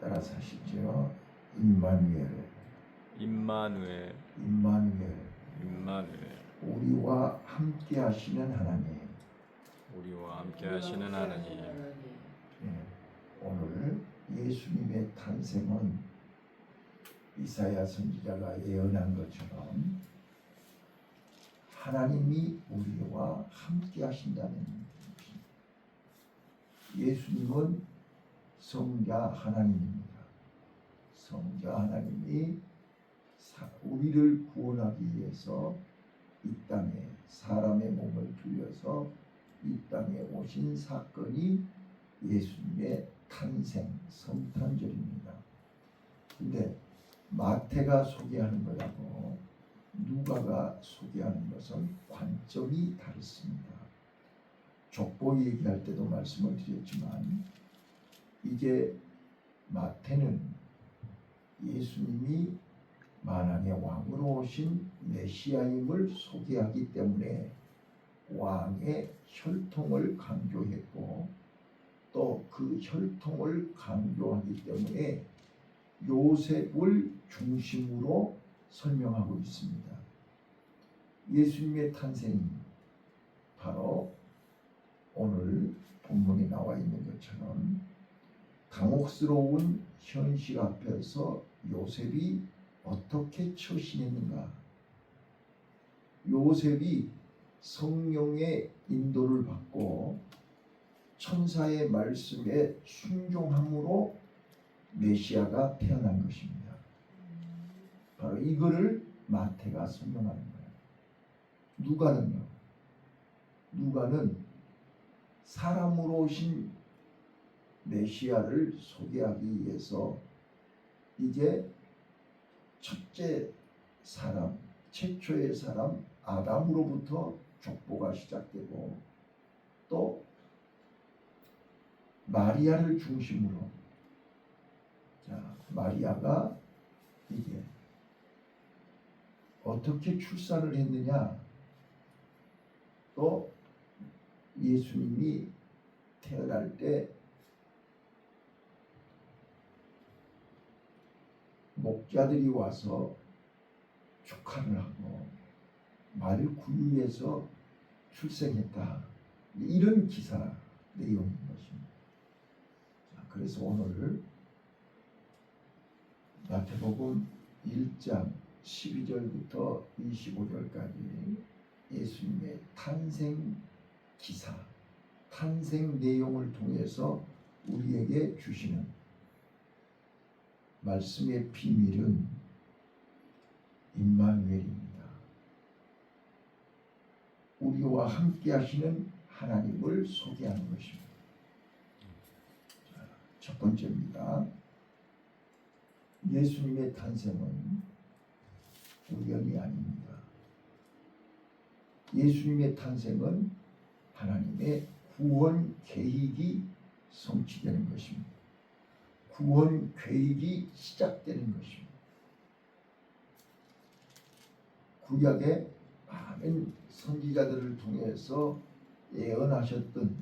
따라서 하시죠. 임마누엘, 임마누엘, 임마누엘, 임마누엘, 우리와 함께 하시는 하나님. 우리와 함께 하시는 하나님. 오늘 예수님의 탄생은 이사야 선지자가 예언한 것처럼 하나님이 우리와 함께 하신다는 것입니다. 예수님은 성자 하나님입니다. 성자 하나님이 우리를 구원하기 위해서 이 땅에 사람의 몸을 빌려서 이 땅에 오신 사건이 예수님의 탄생, 성탄절입니다. 근데 마태가 소개하는 것하고 누가가 소개하는 것은 관점이 다릅니다. 족보 얘기할 때도 말씀을 드렸지만 이게 마태는 예수님이 만왕의 왕으로 오신 메시아임을 소개하기 때문에 왕의 혈통을 강조했고 또 그 혈통을 강조하기 때문에 요셉을 중심으로 설명하고 있습니다. 예수님의 탄생이 바로 오늘 본문에 나와 있는 것처럼 당혹스러운 현실 앞에서 요셉이 어떻게 처신했는가? 요셉이 성령의 인도를 받고 천사의 말씀에 순종함으로 메시아가 태어난 것입니다. 바로 이거를 마태가 설명하는 거예요. 누가는 사람으로 오신 메시아를 소개하기 위해서 이제 첫째 사람, 최초의 사람 아담으로부터 족보가 시작되고 또 마리아를 중심으로 마리아가 이게 어떻게 출산을 했느냐, 또 예수님이 태어날 때 목자들이 와서 축하를 하고 말을 구유해서 출생했다, 이런 기사 내용인 것입니다. 그래서 오늘 마태복음 1장 12절부터 25절까지 예수님의 탄생 기사, 탄생 내용을 통해서 우리에게 주시는 말씀의 비밀은 임마누엘입니다. 우리와 함께 하시는 하나님을 소개하는 것입니다. 첫 번째입니다. 예수님의 탄생은 우연이 아닙니다. 예수님의 탄생은 하나님의 구원 계획이 성취되는 것입니다. 구원 계획이 시작되는 것입니다. 구약의 많은 선지자들을 통해서 예언하셨던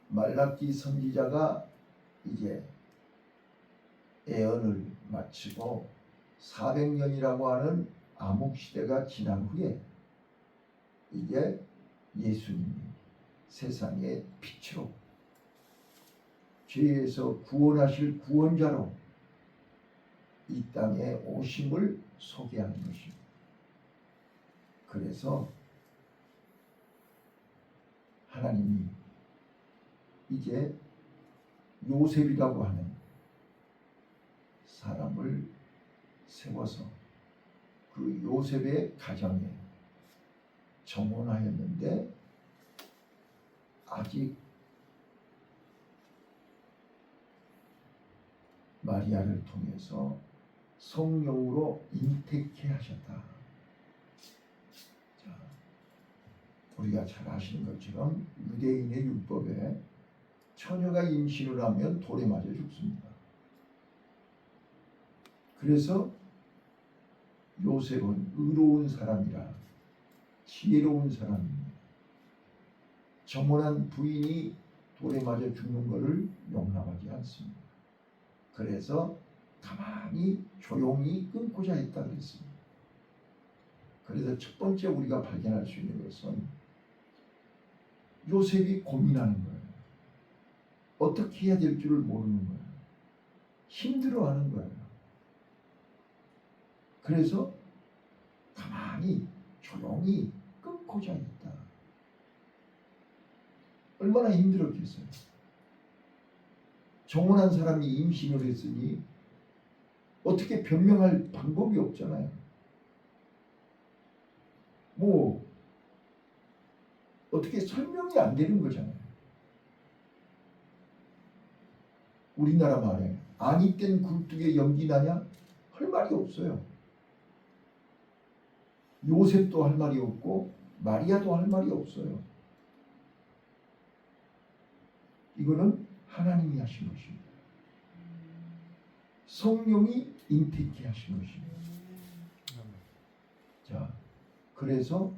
말라기 선지자가 이제 예언을 마치고 400년이라고 하는 암흑시대가 지난 후에 이제 예수님이 세상의 빛으로 죄에서 구원하실 구원자로 이 땅에 오심을 소개하는 것입니다. 그래서 하나님이 이제 요셉이라고 하는 사람을 세워서 그 요셉의 가정에 정혼하였는데 아직 마리아를 통해서 성령으로 잉태케 하셨다. 자, 우리가 잘 아시는 것처럼 유대인의 율법에 처녀가 임신을 하면 돌에 맞아 죽습니다. 그래서 요셉은 의로운 사람이라 지혜로운 사람입니다. 정혼한 부인이 돌에 맞아 죽는 것을 용납하지 않습니다. 그래서 가만히 조용히 끊고자 했다 그랬습니다. 그래서 첫 번째 우리가 발견할 수 있는 것은 요셉이 고민하는 거예요. 어떻게 해야 될 줄을 모르는 거예요. 힘들어하는 거예요. 그래서 가만히 조용히 끊고자 했다. 얼마나 힘들었겠어요. 정혼한 사람이 임신을 했으니 어떻게 변명할 방법이 없잖아요. 뭐 어떻게 설명이 안 되는 거잖아요. 우리나라 말에 아니 땐 굴뚝에 연기 나냐? 할 말이 없어요. 요셉도 할 말이 없고 마리아도 할 말이 없어요. 이거는 하나님이 하신 것입니다. 성령이 인택해 하신 것입니다. 자, 그래서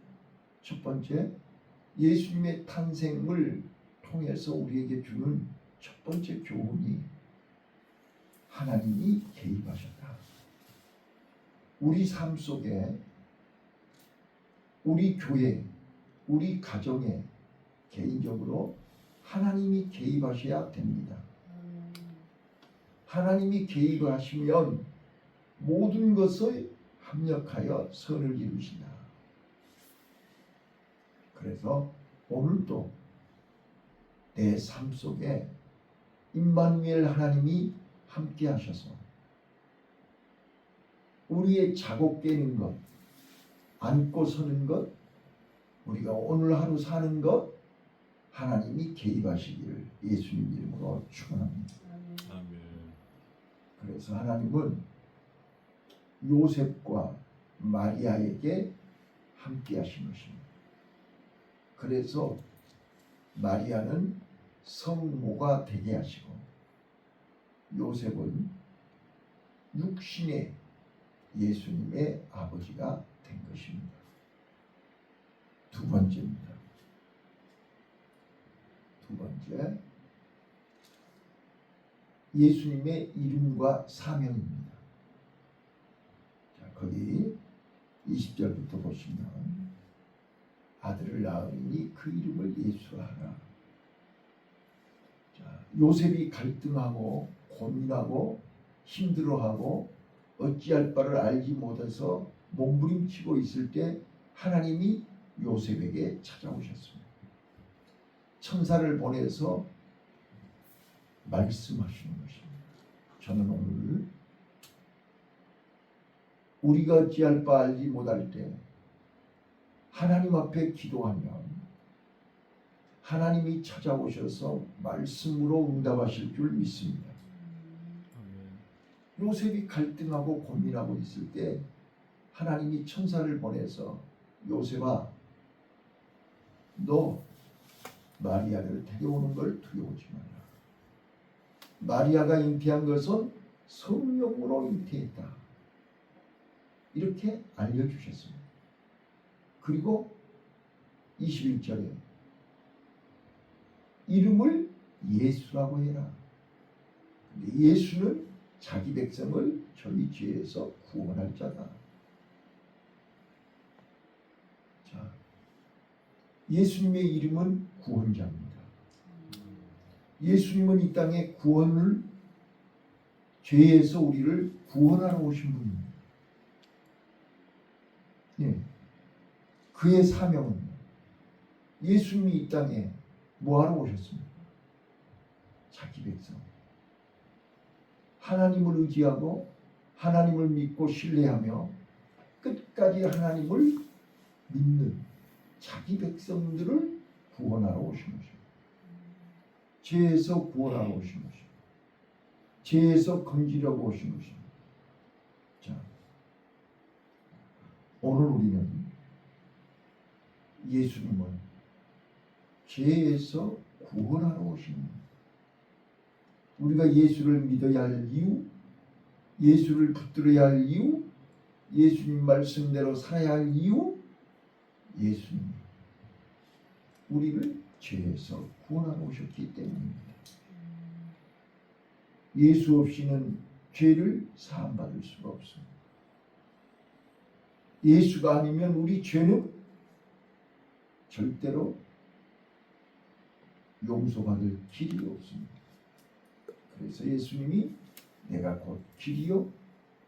첫 번째 예수님의 탄생을 통해서 우리에게 주는 첫 번째 교훈이 하나님이 개입하셨다. 우리 삶 속에 우리 교회, 우리 가정에 개인적으로 하나님이 개입하셔야 됩니다. 하나님이 개입하시면 모든 것을 합력하여 선을 이루신다. 그래서 오늘도 내 삶 속에 임마누엘 하나님이 함께 하셔서 우리의 작업 깨는 것, 앉고 서는 것, 우리가 오늘 하루 사는 것 하나님이 개입하시기를 예수님 이름으로 축원합니다. 아멘. 그래서 하나님은 요셉과 마리아에게 함께 하신 것입니다. 그래서 마리아는 성모가 되게 하시고 요셉은 육신의 예수님의 아버지가 된 것입니다. 두 번째입니다. 두 번째, 예수님의 이름과 사명입니다. 자, 거기 20절부터 보시면 아들을 낳으니 그 이름을 예수하라. 자, 요셉이 갈등하고 고민하고 힘들어하고 어찌할 바를 알지 못해서 몸부림치고 있을 때 하나님이 요셉에게 찾아오셨습니다. 천사를 보내서 말씀하시는 것입니다. 저는 오늘 우리가 어찌할 바 알지 못할 때 하나님 앞에 기도하면 하나님이 찾아오셔서 말씀으로 응답하실 줄 믿습니다. 요셉이 갈등하고 고민하고 있을 때 하나님이 천사를 보내서 요셉아, 너 마리아를 데려오는 걸 두려워하지 마라. 마리아가 잉태한 것은 성령으로 잉태했다. 이렇게 알려주셨습니다. 그리고 21절에 이름을 예수라고 해라. 근데 예수는 자기 백성을 저희 죄에서 구원할 자다. 자, 예수님의 이름은 구원자입니다. 예수님은 이 땅에 구원을 죄에서 우리를 구원하러 오신 분입니다. 예. 그의 사명은 예수님이 이 땅에 뭐하러 오셨습니까? 자기 백성 하나님을 의지하고 하나님을 믿고 신뢰하며 끝까지 하나님을 믿는 자기 백성들을 구원하러 오신 것입니다. 죄에서 구원하러 오신 것입니다. 죄에서 건지려고 오신 것입니다. 자, 오늘 우리는 예수님은 죄에서 구원하러 오신 분. 우리가 예수를 믿어야 할 이유, 예수를 붙들어야 할 이유, 예수님 말씀대로 살아야 할 이유, 예수님 우리를 죄에서 구원하러 오셨기 때문입니다. 예수 없이는 죄를 사함받을 수가 없습니다. 예수가 아니면 우리 죄는 절대로 용서받을 길이 없습니다. 그래서 예수님이 내가 곧 길이요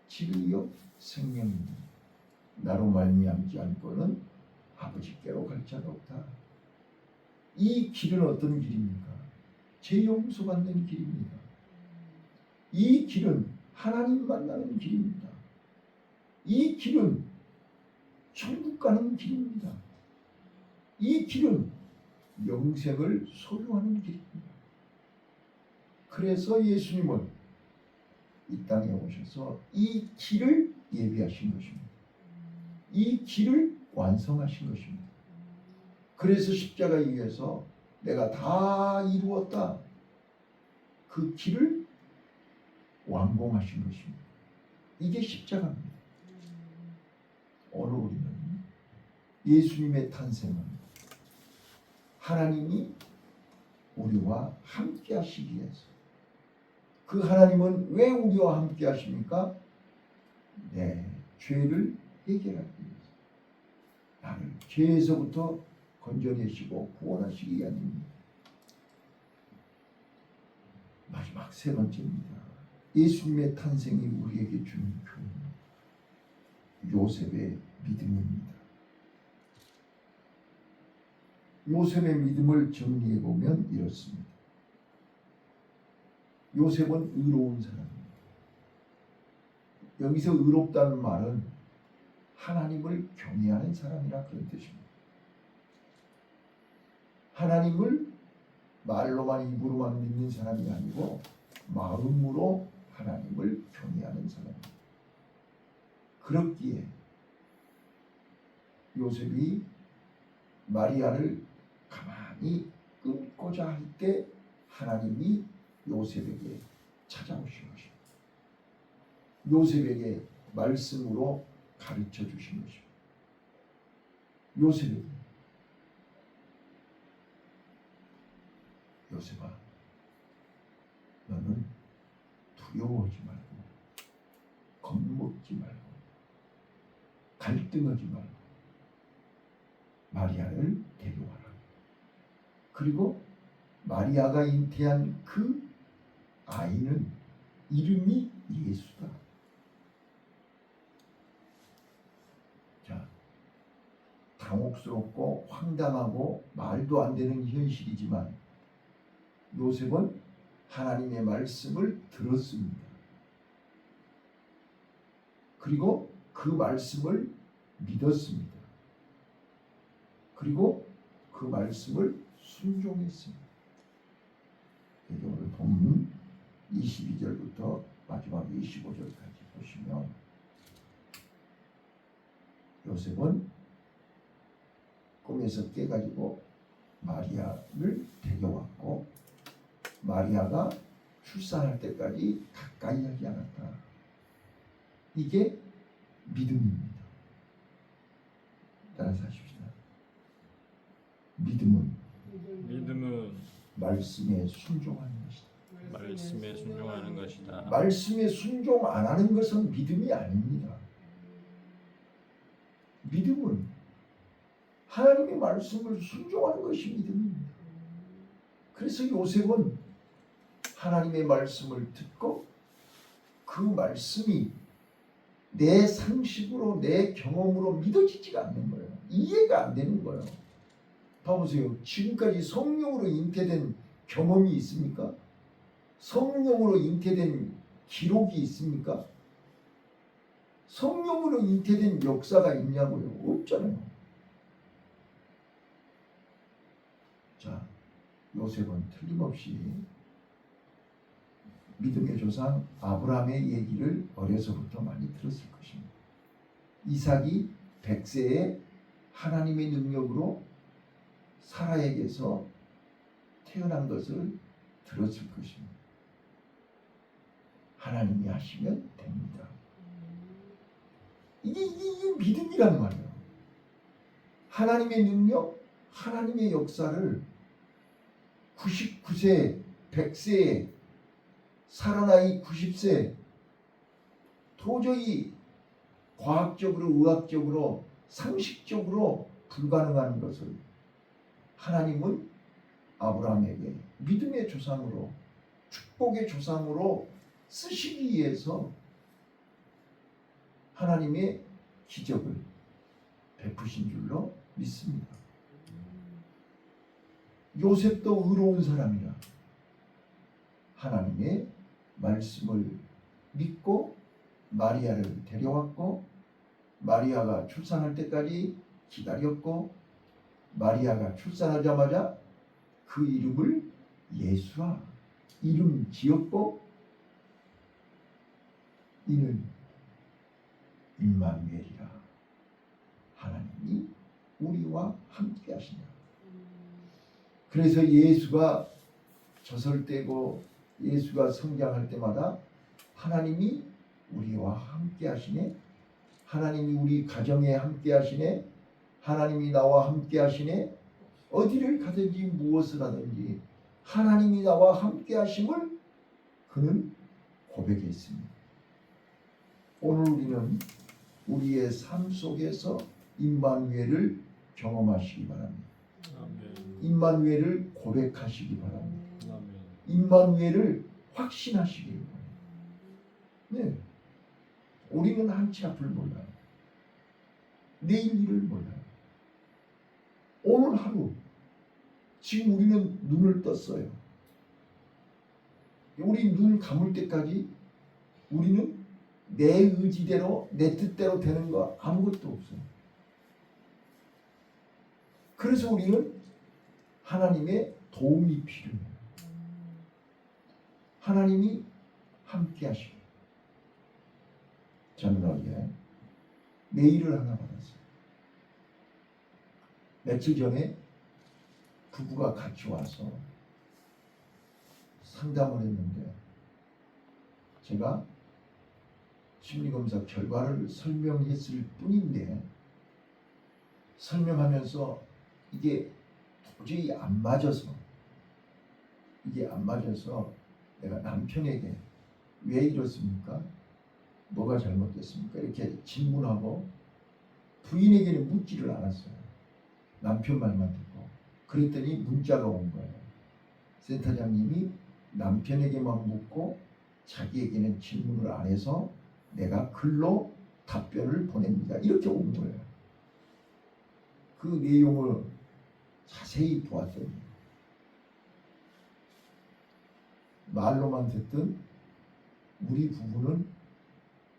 진리요 생명이니 나로 말미암지 않고는 아버지께로 갈 자가 없다. 이 길은 어떤 길입니까? 죄 용서받는 길입니다. 이 길은 하나님 만나는 길입니다. 이 길은 천국 가는 길입니다. 이 길은 영생을 소유하는 길입니다. 그래서 예수님은 이 땅에 오셔서 이 길을 예비하신 것입니다. 이 길을 완성하신 것입니다. 그래서 십자가에 의해서 내가 다 이루었다. 그 길을 완공하신 것입니다. 이게 십자가입니다. 오늘 우리는 예수님의 탄생은 하나님이 우리와 함께 하시기 위해서, 그 하나님은 왜 우리와 함께 하십니까? 내 죄를 해결하기 위해서, 나를 죄에서부터 건져내시고 구원하시기 위함입니다. 마지막 세 번째입니다. 예수님의 탄생이 우리에게 주는 교훈, 요셉의 믿음입니다. 요셉의 믿음을 정리해 보면 이렇습니다. 요셉은 의로운 사람입니다. 여기서 의롭다는 말은 하나님을 경외하는 사람이라 그런 뜻입니다. 하나님을 말로만 입으로만 믿는 사람이 아니고 마음으로 하나님을 경외하는 사람입니다. 그렇기에 요셉이 마리아를 가만히 끊고자 할 때 하나님이 요셉에게 찾아오신 것입니다. 요셉에게 말씀으로 가르쳐 주신 것입니다. 요셉에게 요셉아, 너는 두려워하지 말고 겁먹지 말고 갈등하지 말고 마리아를 데려와라. 그리고 마리아가 잉태한 그 아이는 이름이 예수다. 자, 당혹스럽고 황당하고 말도 안 되는 현실이지만 요셉은 하나님의 말씀을 들었습니다. 그리고 그 말씀을 믿었습니다. 그리고 그 말씀을 순종했습니다. 오늘 본문 22절부터 마지막 25절까지 보시면 요셉은 꿈에서 깨가지고 마리아를 데려왔고 마리아가 출산할 때까지 가까이 하지 않았다. 이게 믿음입니다. 따라서 하십시다. 믿음은 말씀에 순종하는 것이다. 말씀에 순종하는 것이다. 말씀에 순종 안 하는 것은 믿음이 아닙니다. 믿음은 하나님의 말씀을 순종하는 것이 믿음입니다. 그래서 요셉은 하나님의 말씀을 듣고 그 말씀이 내 상식으로 내 경험으로 믿어지지가 않는 거예요. 이해가 안 되는 거예요. 봐보세요. 지금까지 성령으로 잉태된 경험이 있습니까? 성령으로 잉태된 기록이 있습니까? 성령으로 잉태된 역사가 있냐고요? 없잖아요. 자, 요셉은 틀림없이 믿음의 조상 아브라함의 얘기를 어려서부터 많이 들었을 것입니다. 이삭이 100세에 하나님의 능력으로 사라에게서 태어난 것을 들었을 것입니다. 하나님이 하시면 됩니다. 이게 믿음이란 말이에요. 하나님의 능력, 하나님의 역사를 99세, 100세에 살아나이 90세 도저히 과학적으로 의학적으로 상식적으로 불가능한 것을 하나님은 아브라함에게 믿음의 조상으로 축복의 조상으로 쓰시기 위해서 하나님의 기적을 베푸신 줄로 믿습니다. 요셉도 의로운 사람이라 하나님의 말씀을 믿고 마리아를 데려왔고 마리아가 출산할 때까지 기다렸고 마리아가 출산하자마자 그 이름을 예수라 이름 지었고 이는 임마누엘이라 하나님이 우리와 함께 하시냐. 그래서 예수가 젖을 떼고 예수가 성장할 때마다 하나님이 우리와 함께 하시네. 하나님이 우리 가정에 함께 하시네. 하나님이 나와 함께 하시네. 어디를 가든지 무엇을 하든지 하나님이 나와 함께 하심을 그는 고백했습니다. 오늘 우리는 우리의 삶 속에서 임마누엘을 경험하시기 바랍니다. 아멘. 임마누엘을 고백하시기 바랍니다. 아멘. 임마누엘을 확신하시기 바랍니다. 네. 우리는 한치 앞을 몰라요. 내일 일을 몰라요. 오늘 하루 지금 우리는 눈을 떴어요. 우리 눈 감을 때까지 우리는 내 의지대로 내 뜻대로 되는 거 아무것도 없어요. 그래서 우리는 하나님의 도움이 필요해요. 하나님이 함께 하시고 저는 어제 메일을 하나 받았어요. 며칠 전에 부부가 같이 와서 상담을 했는데 제가 심리검사 결과를 설명했을 뿐인데 설명하면서 이게 도저히 안 맞아서 내가 남편에게 왜 이렇습니까? 뭐가 잘못됐습니까? 이렇게 질문하고 부인에게는 묻지를 않았어요. 남편 말만 듣고. 그랬더니 문자가 온 거예요. 센터장님이 남편에게만 묻고 자기에게는 질문을 안 해서 내가 글로 답변을 보냅니다. 이렇게 온 거예요. 그 내용을 자세히 보았더니 말로만 듣던 우리 부부는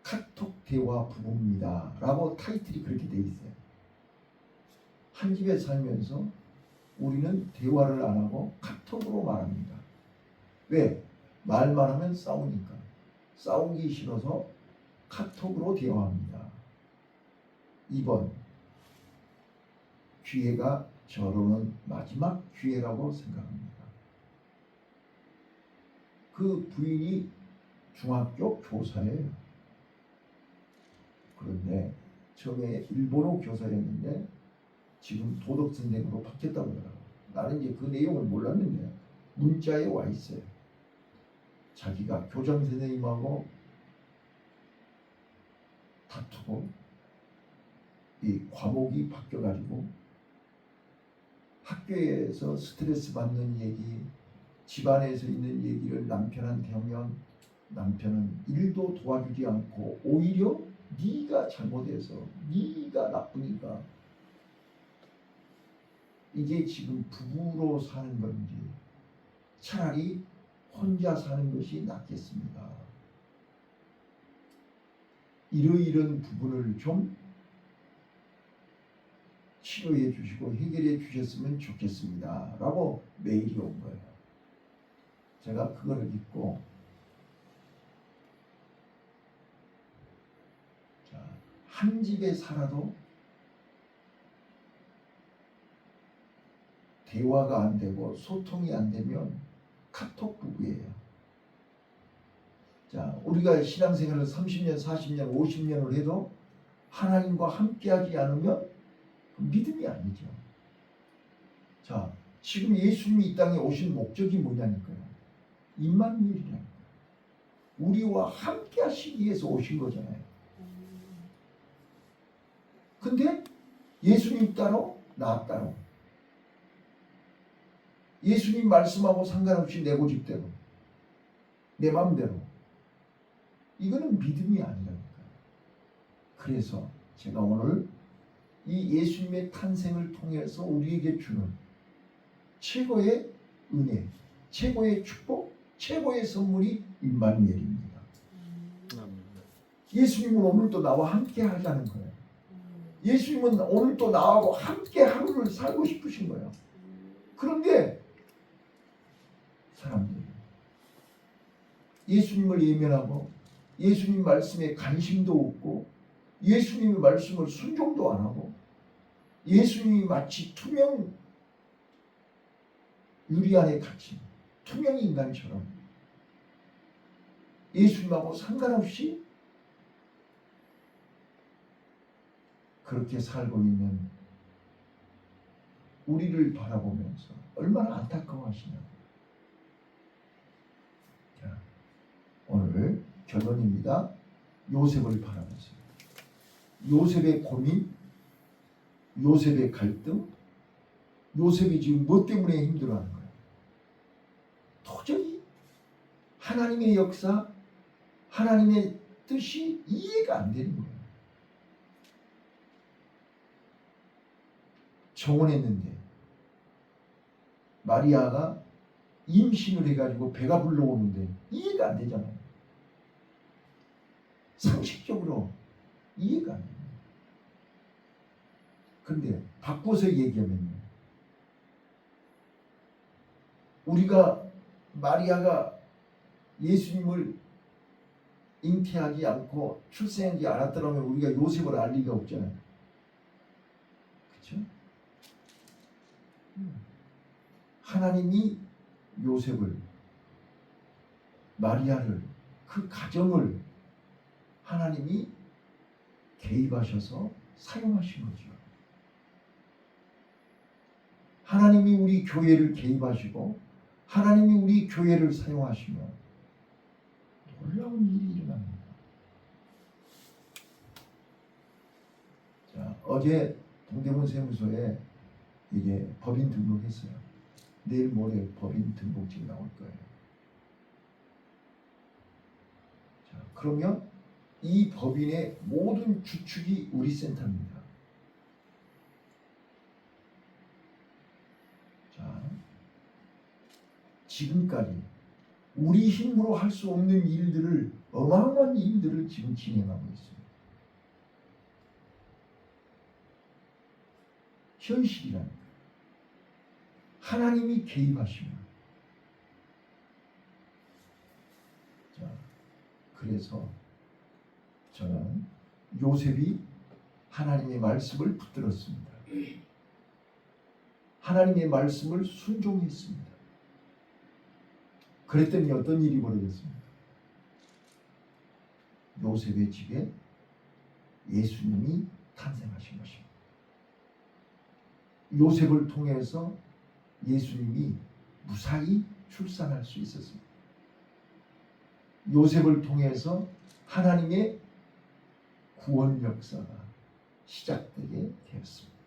카톡 대화 부부입니다 라고 타이틀이 그렇게 돼 있어요. 한 집에 살면서 우리는 대화를 안 하고 카톡으로 말합니다. 왜? 말만 하면 싸우니까. 싸우기 싫어서 카톡으로 대화합니다. 2번, 기회가 저로는 마지막 기회라고 생각합니다. 그 부인이 중학교 교사예요. 그런데 처음에 일본어 교사였는데 지금 도덕 선생으로 바뀌었다고 하더라고요. 나는 이제 그 내용을 몰랐는데 문자에 와 있어요. 자기가 교장 선생님하고 다투고 이 과목이 바뀌어가지고 학교에서 스트레스 받는 얘기, 집안에서 있는 얘기를 남편한테 하면 남편은 일도 도와주지 않고 오히려 네가 잘못해서 네가 나쁘니까. 이게 지금 부부로 사는 건지 차라리 혼자 사는 것이 낫겠습니다. 이러이런 부분을 좀 치료해 주시고 해결해 주셨으면 좋겠습니다 라고 메일이 온 거예요. 제가 그거를 읽고 한 집에 살아도 대화가 안 되고 소통이 안 되면 카톡 부부예요. 자, 우리가 신앙생활을 30년, 40년, 50년을 해도 하나님과 함께하지 않으면 믿음이 아니죠. 자, 지금 예수님이 이 땅에 오신 목적이 뭐냐니까요. 임마누엘이라니까요. 우리와 함께 하시기 위해서 오신 거잖아요. 근데 예수님 따로 나 따로, 예수님 말씀하고 상관없이 내 고집대로, 내 마음대로, 이거는 믿음이 아니라니까. 그래서 제가 오늘 이 예수님의 탄생을 통해서 우리에게 주는 최고의 은혜, 최고의 축복, 최고의 선물이 임마누엘입니다. 예수님은 오늘도 나와 함께 하자는 거예요. 예수님은 오늘도 나하고 함께 하루를 살고 싶으신 거예요. 그런데 사람들이 예수님을 예면하고 예수님 말씀에 관심도 없고 예수님의 말씀을 순종도 안 하고 예수님이 마치 투명 유리 안에 갇힌 투명 인간처럼 예수님하고 상관없이 그렇게 살고 있는 우리를 바라보면서 얼마나 안타까워하시냐고. 자, 오늘 결론입니다. 요셉을 바라보세요. 요셉의 고민, 요셉의 갈등, 요셉이 지금 뭐 때문에 힘들어하는 거예요? 도저히 하나님의 역사, 하나님의 뜻이 이해가 안 되는 거예요. 정혼했는데 마리아가 임신을 해가지고 배가 불러오는데 이해가 안 되잖아요. 상식적으로 이해가 안 돼요. 그런데 바꿔서 얘기하면요, 우리가 마리아가 예수님을 잉태하지 않고 출생하지 않았더라면 우리가 요셉을 알 리가 없잖아요. 그렇죠? 하나님이 요셉을, 마리아를, 그 가정을 하나님이 개입하셔서 사용하신 거죠. 하나님이 우리 교회를 개입하시고 하나님이 우리 교회를 사용하시면 놀라운 일이 일어납니다. 자, 어제 동대문 세무서에 이게 법인 등록했어요. 내일 모레 법인 등록증이 나올 거예요. 자, 그러면 이 법인의 모든 주축이 우리 센터입니다. 자, 지금까지 우리 힘으로 할 수 없는 일들을, 어마어마한 일들을 지금 진행하고 있습니다. 현실이라니까. 하나님이 개입하시면. 자, 그래서 저는 요셉이 하나님의 말씀을 붙들었습니다. 하나님의 말씀을 순종했습니다. 그랬더니 어떤 일이 벌어졌습니까? 요셉의 집에 예수님이 탄생하신 것입니다. 요셉을 통해서 예수님이 무사히 출산할 수 있었습니다. 요셉을 통해서 하나님의 구원 역사가 시작되게 되었습니다.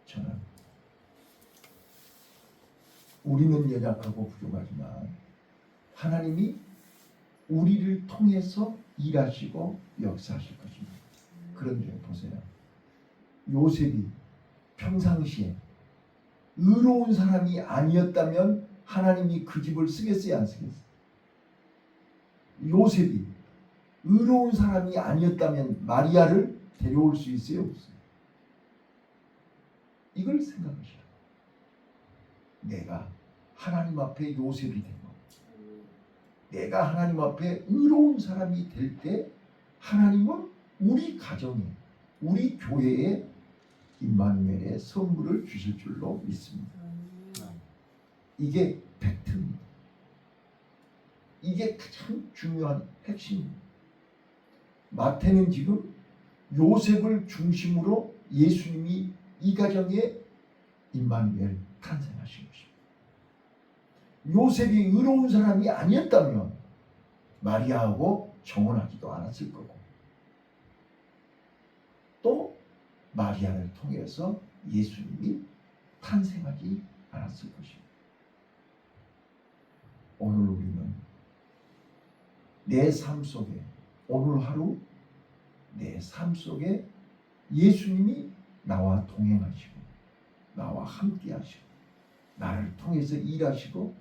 저는 우리는 연약하고 부족하지만 하나님이 우리를 통해서 일하시고 역사하실 것입니다. 그런데 보세요. 요셉이 평상시에 의로운 사람이 아니었다면 하나님이 그 집을 쓰겠어요, 안 쓰겠어요? 요셉이 의로운 사람이 아니었다면 마리아를 데려올 수 있어요, 없어요? 이걸 생각하시라. 내가 하나님 앞에 요셉이 되고 내가 하나님 앞에 의로운 사람이 될 때 하나님은 우리 가정에, 우리 교회에 임마누엘의 선물을 주실 줄로 믿습니다. 이게 팩트입니다. 이게 가장 중요한 핵심입니다. 마태는 지금 요셉을 중심으로 예수님이 이 가정에 임마누엘 탄생하신 것입니다. 요셉이 의로운 사람이 아니었다면 마리아하고 정혼하지도 않았을 거고, 또 마리아를 통해서 예수님이 탄생하지 않았을 것입니다. 오늘 우리는 내 삶 속에, 오늘 하루 내 삶 속에 예수님이 나와 동행하시고 나와 함께 하시고 나를 통해서 일하시고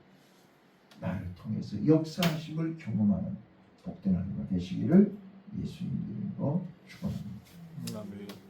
나를 통해서 역사하심을 경험하는 복된 하루가 되시기를 예수님 이름으로 축원합니다. 아멘.